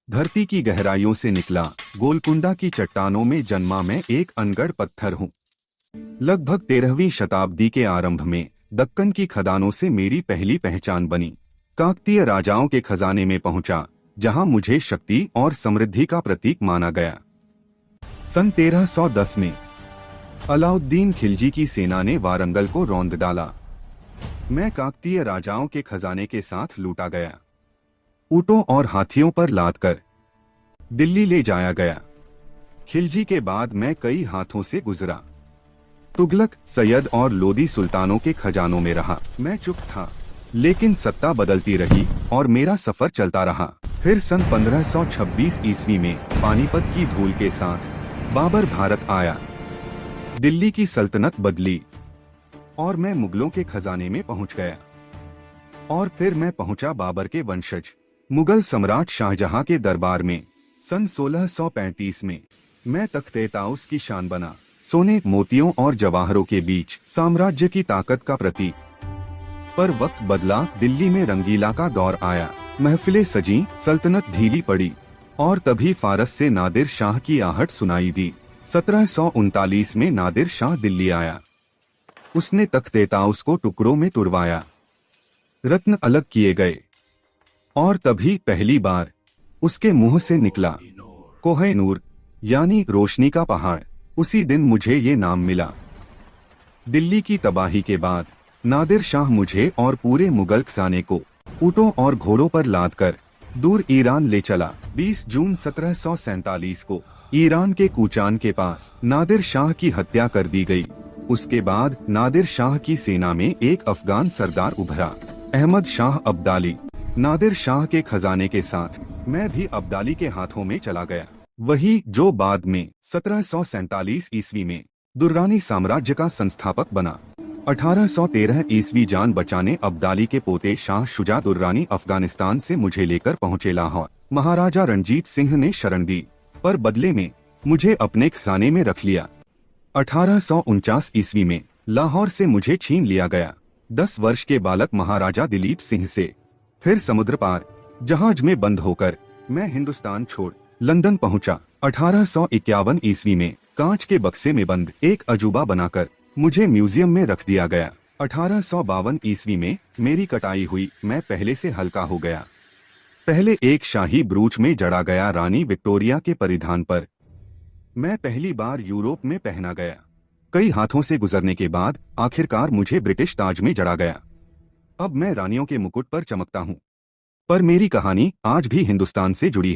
धरती की गहराइयों से निकला, गोलकुंडा की चट्टानों में जन्मा मैं एक अनगढ़ पत्थर हूँ। लगभग 13वीं शताब्दी के आरंभ में दक्कन की खदानों से मेरी पहली पहचान बनी। काकतीय राजाओं के खजाने में पहुंचा, जहां मुझे शक्ति और समृद्धि का प्रतीक माना गया। सन 1310 में अलाउद्दीन खिलजी की सेना ने वारंगल को रौंद डाला। मैं काकतीय राजाओं के खजाने के साथ लूटा गया। ऊंटों और हाथियों पर लादकर दिल्ली ले जाया गया। खिलजी के बाद मैं कई हाथों से गुजरा। तुगलक, सैयद और लोदी सुल्तानों के खजानों में रहा। मैं चुप था, लेकिन सत्ता बदलती रही और मेरा सफर चलता रहा। फिर सन 1526 ईस्वी में पानीपत की धूल के साथ बाबर भारत आया। दिल्ली की सल्तनत बदली और मैं मुगलों के खजाने में पहुंच गया। और फिर मैं पहुंचा बाबर के वंशज मुगल सम्राट शाहजहां के दरबार में। सन 1635 में मैं तख्त-ए-ताउस की शान बना, सोने, मोतियों और जवाहरों के बीच साम्राज्य की ताकत का प्रतीक। पर वक्त बदला, दिल्ली में रंगीला का दौर आया। महफिलें सजी, सल्तनत ढीली पड़ी और तभी फारस से नादिर शाह की आहट सुनाई दी। 1739 में नादिर शाह दिल्ली आया। उसने तख्त-ए-ताउस को टुकड़ों में तुड़वाया, रत्न अलग किए गए और तभी पहली बार उसके मुंह से निकला कोह-ए-नूर, यानी रोशनी का पहाड़। उसी दिन मुझे ये नाम मिला। दिल्ली की तबाही के बाद नादिर शाह मुझे और पूरे मुगल खजाने को ऊंटों और घोड़ों पर लादकर दूर ईरान ले चला। 20 जून 1747 को ईरान के कूचान के पास नादिर शाह की हत्या कर दी गई। उसके बाद नादिर शाह की सेना में एक अफगान सरदार उभरा, अहमद शाह अब्दाली। नादिर शाह के खजाने के साथ मैं भी अब्दाली के हाथों में चला गया, वही जो बाद में 1747 ईस्वी में दुर्रानी साम्राज्य का संस्थापक बना। 1813 ईस्वी जान बचाने अब्दाली के पोते शाह शुजा दुर्रानी अफगानिस्तान से मुझे लेकर पहुंचे लाहौर। महाराजा रणजीत सिंह ने शरण दी, पर बदले में मुझे अपने खजाने में रख लिया। 1849 ईस्वी में लाहौर से मुझे छीन लिया गया। 10 वर्ष के बालक महाराजा दिलीप सिंह से फिर समुद्र पार जहाज में बंद होकर मैं हिंदुस्तान छोड़ लंदन पहुंचा। 1851 ईस्वी में कांच के बक्से में बंद एक अजूबा बनाकर मुझे म्यूजियम में रख दिया गया। 1852 ईस्वी में मेरी कटाई हुई, मैं पहले से हल्का हो गया। पहले एक शाही ब्रूच में जड़ा गया रानी विक्टोरिया के परिधान पर मैं पहली बार यूरोप में पहना गया। कई हाथों से गुजरने के बाद आखिरकार मुझे ब्रिटिश ताज में जड़ा गया। अब मैं रानियों के मुकुट पर चमकता हूँ। पर मेरी कहानी आज भी हिंदुस्तान से जुड़ी है।